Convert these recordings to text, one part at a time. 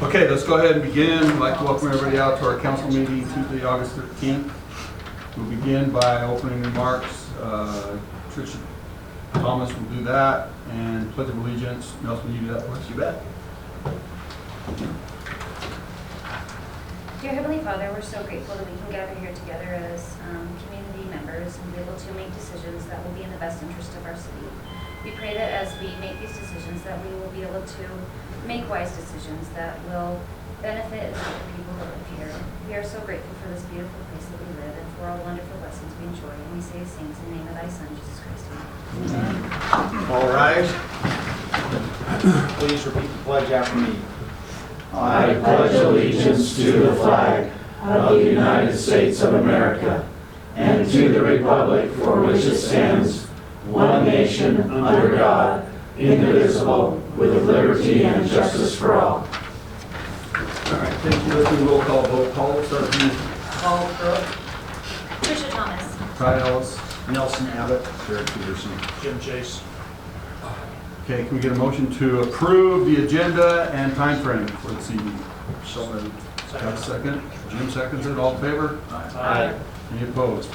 Okay, let's go ahead and begin. I'd like to welcome everybody out to our council meeting Tuesday, August 13th. We'll begin by opening remarks. Tricia Thomas will do that, and Pledge of Allegiance. Nelson, will you do that for us? You bet. Dear Heavenly Father, we're so grateful that we can gather here together as community members and be able to make decisions that will be in the best interest of our city. We pray that as we make these decisions that we will be able to make wise decisions that will benefit the people that live here. We are so grateful for this beautiful place that we live and for all the wonderful blessings we enjoy. And we say these things in the name of thy Son, Jesus Christ. Amen. All rise. Please repeat the pledge after me. I pledge allegiance to the flag of the United States of America and to the republic for which it stands, one nation, under God, indivisible, with liberty and justice for all. All right, thank you. Let's do a roll call vote. Paul, start with you. Paul Crook. Tricia Thomas. Ty Ellis. Nelson Abbott. Jared Peterson. Jim Chase. Okay, can we get a motion to approve the agenda and time frame for this evening? So moved. Got a second? Jim seconds it. All in favor? Aye. Any opposed?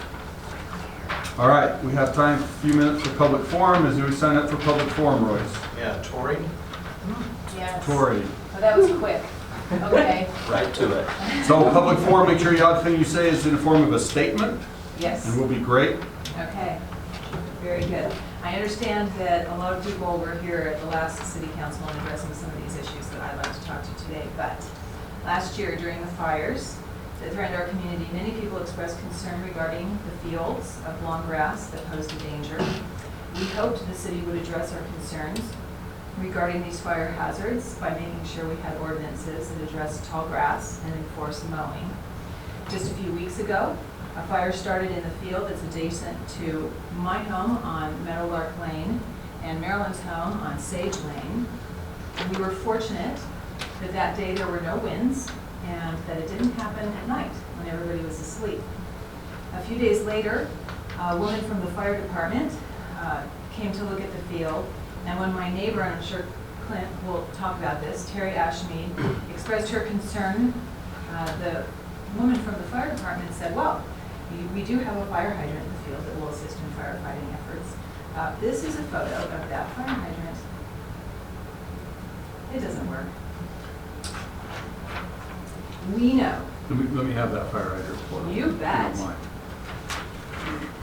All right, we have time, a few minutes for public forum. As we sign up for public forum, Royce. Yeah, Tori. Yes. Tori. Oh, that was quick. Okay. Right to it. So public forum, make sure everything you say is in the form of a statement, Yes. and we'll be great. Okay. Very good. I understand that a lot of people were here at the last city council and addressing some of these issues that I'd like to talk to today. But last year during the fires that threatened our community, many people expressed concern regarding the fields of long grass that posed a danger. We hoped the city would address our concerns regarding these fire hazards by making sure we had ordinances that address tall grass and enforce mowing. Just a few weeks ago, a fire started in the field that's adjacent to my home on Meadowlark Lane and Marilyn's home on Sage Lane. And we were fortunate that that day there were no winds and that it didn't happen at night when everybody was asleep. A few days later, a woman from the fire department came to look at the field, and when my neighbor, and I'm sure Clint will talk about this, Terry Ashmead, expressed her concern, the woman from the fire department said, well, we do have a fire hydrant in the field that will assist in firefighting efforts. This is a photo of that fire hydrant. It doesn't work. We know. Let me have that fire hydrant for you. You bet. If you don't mind.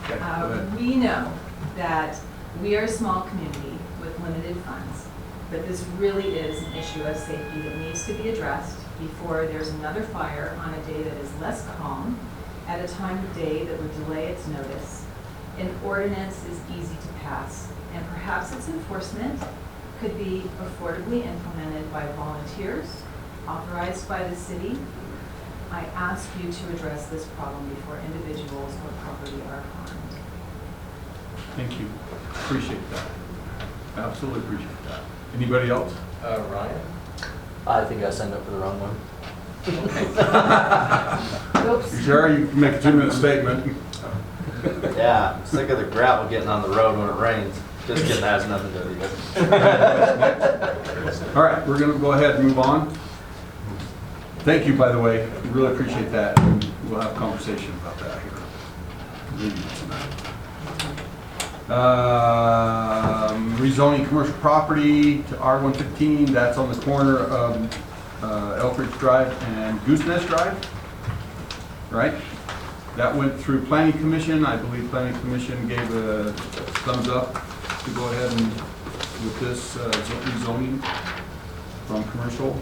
Okay, go ahead. We know that we are a small community with limited funds, but this really is an issue of safety that needs to be addressed before there's another fire on a day that is less calm, at a time of day that would delay its notice. An ordinance is easy to pass, and perhaps its enforcement could be affordably implemented by volunteers, authorized by the city. I ask you to address this problem before individuals or property are harmed. Thank you. Appreciate that. Absolutely appreciate that. Anybody else? Ryan. I think I signed up for the wrong one. Oops. Sure, you can make a 2-minute statement. Yeah, I'm sick of the gravel getting on the road when it rains. Just kidding, that has nothing to do with it. All right, we're going to go ahead and move on. Thank you, by the way. We really appreciate that. And we'll have a conversation about that here. Rezoning commercial property to R115. That's on the corner of Elkridge Drive and Goose Nest Drive, right? That went through Planning Commission. I believe Planning Commission gave a thumbs up to go ahead and with this rezoning from commercial.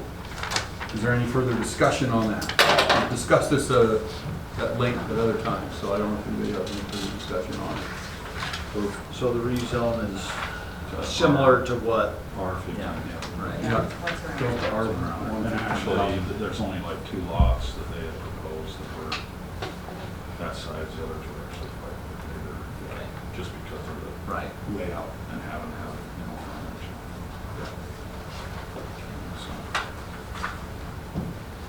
Is there any further discussion on that? We've discussed this at length at other times, so I don't know if anybody has any further discussion on it. So the rezone is similar to what? R15, Yeah. yeah. Right. Yeah. What's wrong? Goes to R1. And actually, there's only like 2 lots that they had proposed that were that size. The others were actually quite a bit bigger, just because of the Right. layout and having to have, frontage. So,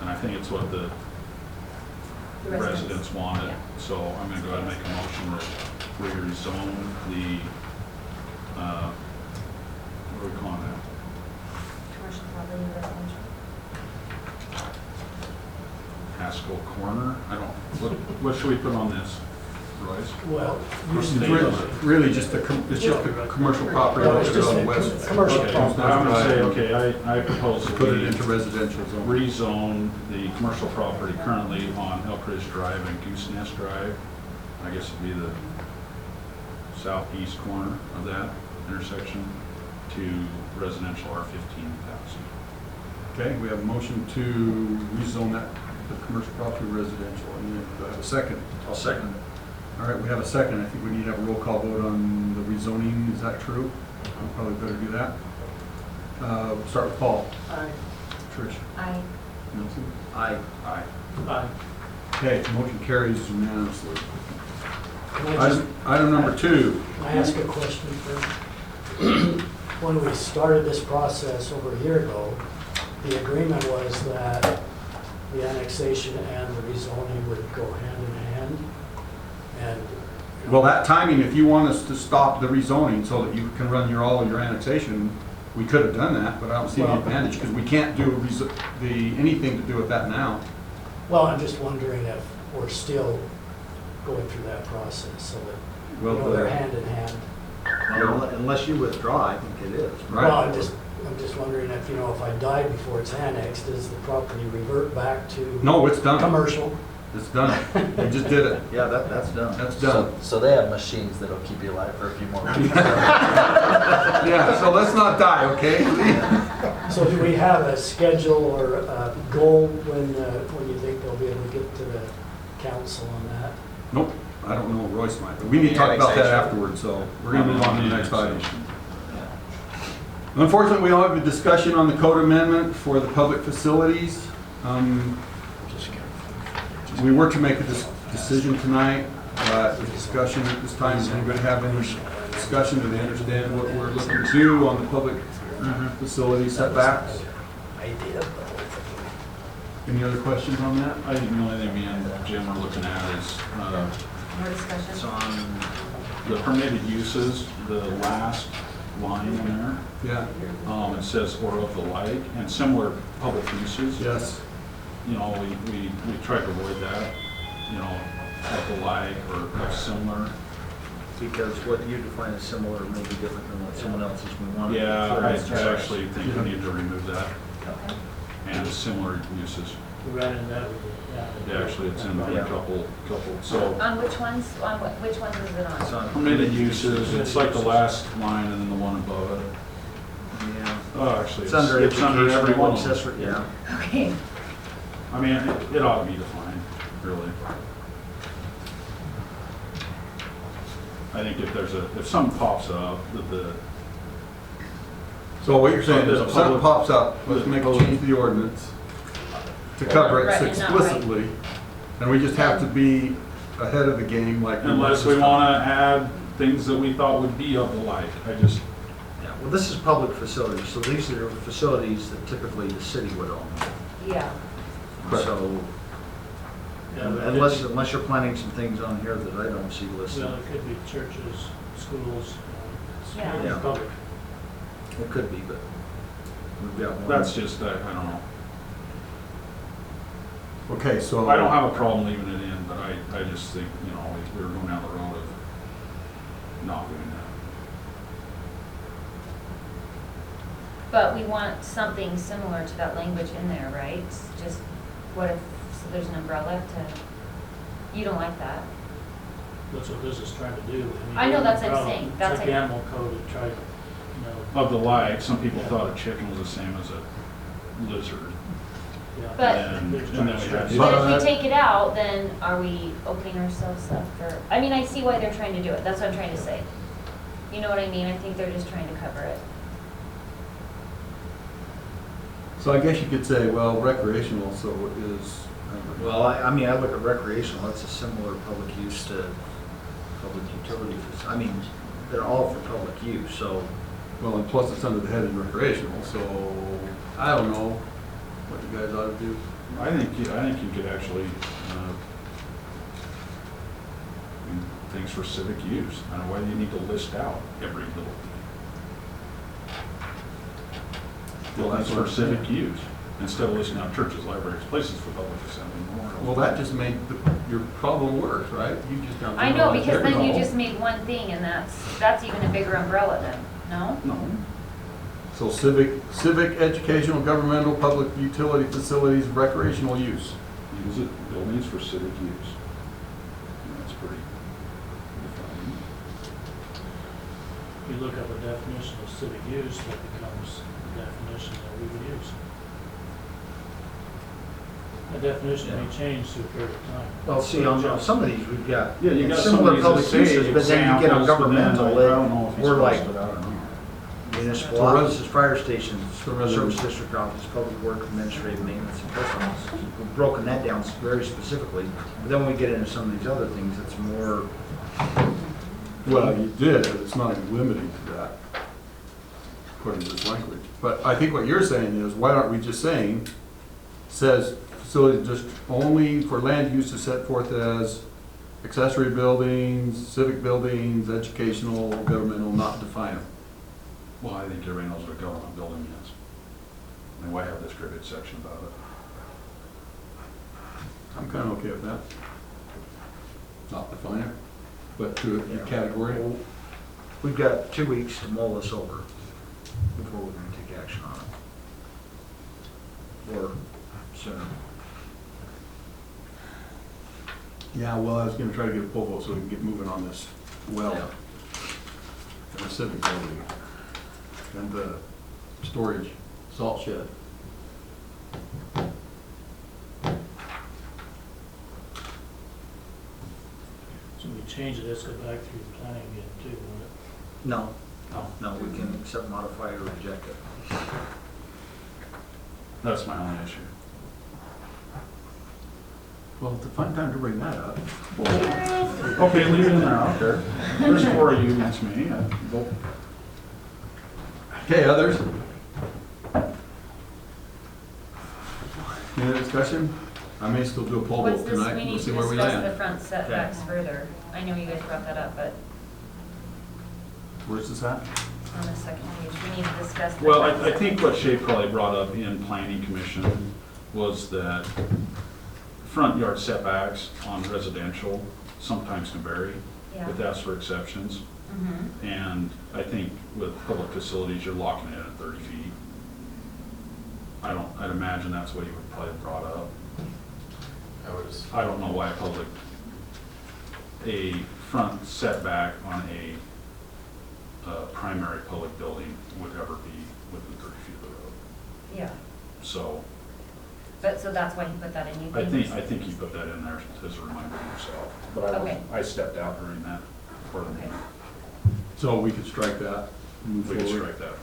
and I think it's what the The residents wanted. Yeah. So I'm gonna go ahead and make a motion that we rezone the, what are we calling that? Commercial property residential. Haskell Corner. I don't, what should we put on this, Royce? Well, What's It's the date on it? really just it's just a commercial property No, it's just on a west. commercial Okay, property. I'm gonna say, okay, I propose that Put it we into residential zone. rezone the commercial property currently on Elk Ridge Drive and Goose Nest Drive. I guess it'd be the southeast corner of that intersection to residential R15,000. Okay, we have a motion to rezone that, the commercial property residential. And do I have a second? I'll second. All right, we have a second. I think we need to have a roll call vote on the rezoning. Is that true? We'll probably better do that. Start with Paul. Aye. Trish. I, Nelson. Aye. Aye. Aye. Okay, motion carries unanimously. Can I just, Item number 2. can I ask a question first? When we started this process over a year ago, the agreement was that the annexation and the rezoning would go hand in hand. And Well, that timing, if you want us to stop the rezoning so that you can run all of your annexation, we could have done that, but I don't see the Well- advantage because we can't do anything to do with that now. well, I'm just wondering if we're still going through that process so that, Well, you know, they're hand in hand. Unless you withdraw, I think it is. Right. Well, I'm just wondering if, you know, if I died before it's annexed, does the property revert back to No, it's done. commercial? It's done. We just did it. Yeah, that's done. That's done. So they have machines that'll keep you alive for a few more weeks. Yeah, so let's not die, okay? So do we have a schedule or a goal when you think they'll be able to get to the council on that? Nope, I don't know, Royce might, but we need to talk about that afterwards, so we're gonna move on to the next item. Unfortunately, we don't have a discussion on the code amendment for the public facilities. We were to make a decision tonight, but the discussion at this time, does anybody have any discussion? Do they understand what we're looking to do on the public facility setbacks? Any other questions on that? I think the only thing me and Jim are looking at is, more it's discussion? on the permitted uses, the last line in there. Yeah, It says or of the like, and similar public uses. yes. You know, we try to avoid that, you know, of the like or of similar. Because what you define as similar may be different than what someone else is we want. Yeah, I actually think we need to remove that, Okay. and similar uses. We ran into that. Yeah, actually, it's in a couple, so. On which ones, which ones is it It's on? on Permitted uses, it's like the last line and then the one above it. Yeah. Oh, actually, It's under it's under every one. of them. accessory, yeah. Okay. I mean, it ought to be defined, really. I think if something pops up, that So what you're saying is if something Public- pops up, let's make a change to the ordinance to cover it Right, and not right. explicitly. And we just have to be ahead of the game like. unless we want to add things that we thought would be of the like, Yeah, well, this is public facilities, so these are facilities that typically the city would own. Yeah. Correct. So, unless you're planning some things on here that I don't see listed, Well, it could be churches, schools. Yeah. Yeah. Public. it could be, but we've got one. that's just, I don't know. Okay, so. I don't have a problem leaving it in, but I just think, you know, we were going down the road of not doing that. But we want something similar to that language in there, right? Just, what if, so there's an umbrella to, you don't like that? That's what this is trying to do. I know, that's what I'm saying. It's That's like like- the animal code to try to, you know. Of the like, some people thought a chicken was the same as a lizard. yeah. But- And They're just then trying we to had- stress- But if we take it out, then are we opening ourselves up for, I mean, I see why they're trying to do it, that's what I'm trying to say. You know what I mean? I think they're just trying to cover it. So I guess you could say, well, recreational, so is. Well, I mean, I look at recreational, that's a similar public use to public utilities. I mean, they're all for public use, so. Well, and plus it's under the heading recreational, so I don't know what you guys ought to do. I think you could actually, things for civic use. I don't know why you need to list out every little thing. Well, that's Things what for I'm saying. civic use. Instead of listing out churches, libraries, places for public assembly, memorials. Well, that just made your problem worse, right? You just don't. I know, because then you No. just made one thing, and that's even a bigger umbrella then, no? No, So civic, educational, governmental, public utility facilities, recreational use. use it, buildings for civic use. And that's pretty defined. If you look up a definition of civic use, that becomes the definition that we would use. The definition may change through a period of time. Well, see, on some of these, we've got Yeah, you got some of similar these public that say uses, but then you get on examples, but then, governmental, like, I don't know if he's we're like supposed to, I don't know. municipal So res- offices, fire stations, so rather- service district office, public work, administrative maintenance, and post office. We've broken that down very specifically, but then when we get into some of these other things, it's more, Well, you did, but it's not even limiting to that, according to this language. But I think what you're saying is, why aren't we just saying, says facilities just only for land use is set forth as accessory buildings, civic buildings, educational, governmental, not define them. Well, I think everybody knows what a government building is. I mean, why have this cribbage section about it? I'm kind of okay with that. Not define it, but to a category. we've got 2 weeks to mull this over before we're gonna take action on it. Or sooner. Yeah, well, I was gonna try to get a poll vote so we can get moving on this well. And the civic building. And the storage salt shed. So we change it, let's go back through the planning again too, won't it? No, no, we can accept, modify, or reject it. That's my only issue. Well, it's a fun time to bring that up. Okay, leave it in there, I don't care. There's 4 of you against me, I vote. Okay, others? Any other discussion? I may still do a poll What's vote this, tonight, we we'll need see to where we discuss the land. front setbacks further. I know you guys brought that up, but Where's this at? on the second page, we need to discuss the Well, front I think what setbacks. Shay probably brought up in planning commission was that front yard setbacks on residential sometimes can vary, Yeah. but that's for exceptions. Mhm. And I think with public facilities, you're locking it at 30 feet. I'd imagine that's what he would probably have brought up. I don't know why a front setback on a primary public building would ever be within 30 feet of the road. Yeah, So but, so that's why he put that in, you I think? think you put that in there as a reminder to yourself. But Okay. I stepped out during that part of the Okay. meeting. So we could strike that, move We can forward. strike that.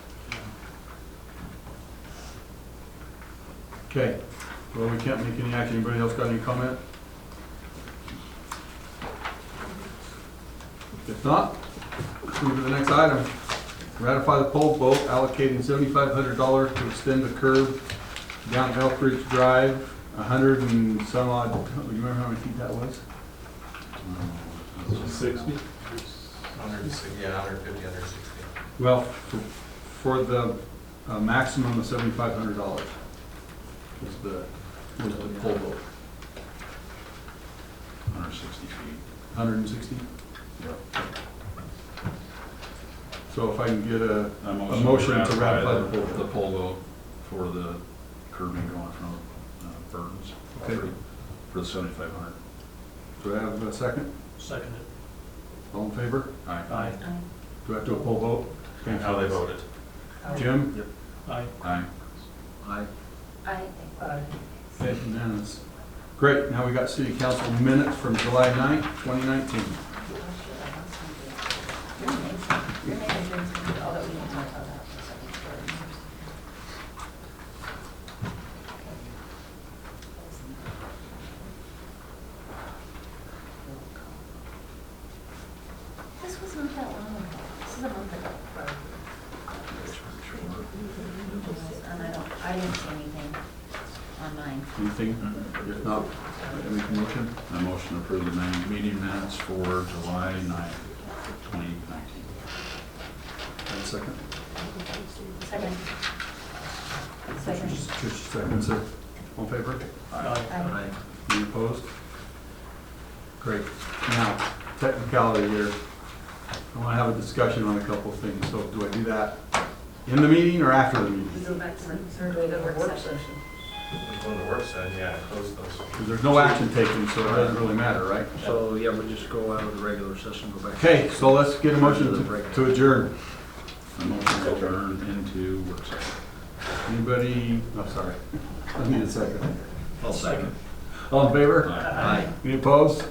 Okay, well, we can't make any action. Anybody else got any comment? If not, let's move to the next item. Ratify the poll vote allocating $7,500 to extend the curb down Elk Ridge Drive, 100 and some odd, do you remember how many feet that was? 60? 160, yeah, 150, 160. Well, for the maximum of $7,500 was the poll vote. 160 feet. 160? Yep. So if I can get a A motion to ratify the poll the vote. poll vote for the curbing going from Burton's property for the 7,500. Do I have a second? Second it. All in favor? Aye. Aye. Do I have to do a poll vote? And how they voted. Jim? Aye. Aye. I, Okay, unanimous. Great, now we got city council minutes from July 9th, 2019. You're making things, all that we can talk about that for a second. This was not that long ago. This is a month ago. And I didn't see anything on mine. Anything? If not, I make a motion. A motion to approve the meeting minutes for July 9th, 2019. And second. Second. Second. Tricia seconds it. All in favor? Aye. Any opposed? Great. Now, technicality here. I want to have a discussion on a couple of things. So do I do that in the meeting or after the meeting? Go back to the work session. When the work session, yeah, close those. Because there's no action taken, so it doesn't really matter, right? So, yeah, we'll just go out of the regular session, go back. Okay, so let's get a motion to adjourn. A motion to adjourn into work session. Anybody, oh, sorry. I need a second. I'll second. All in favor? Aye. Any opposed?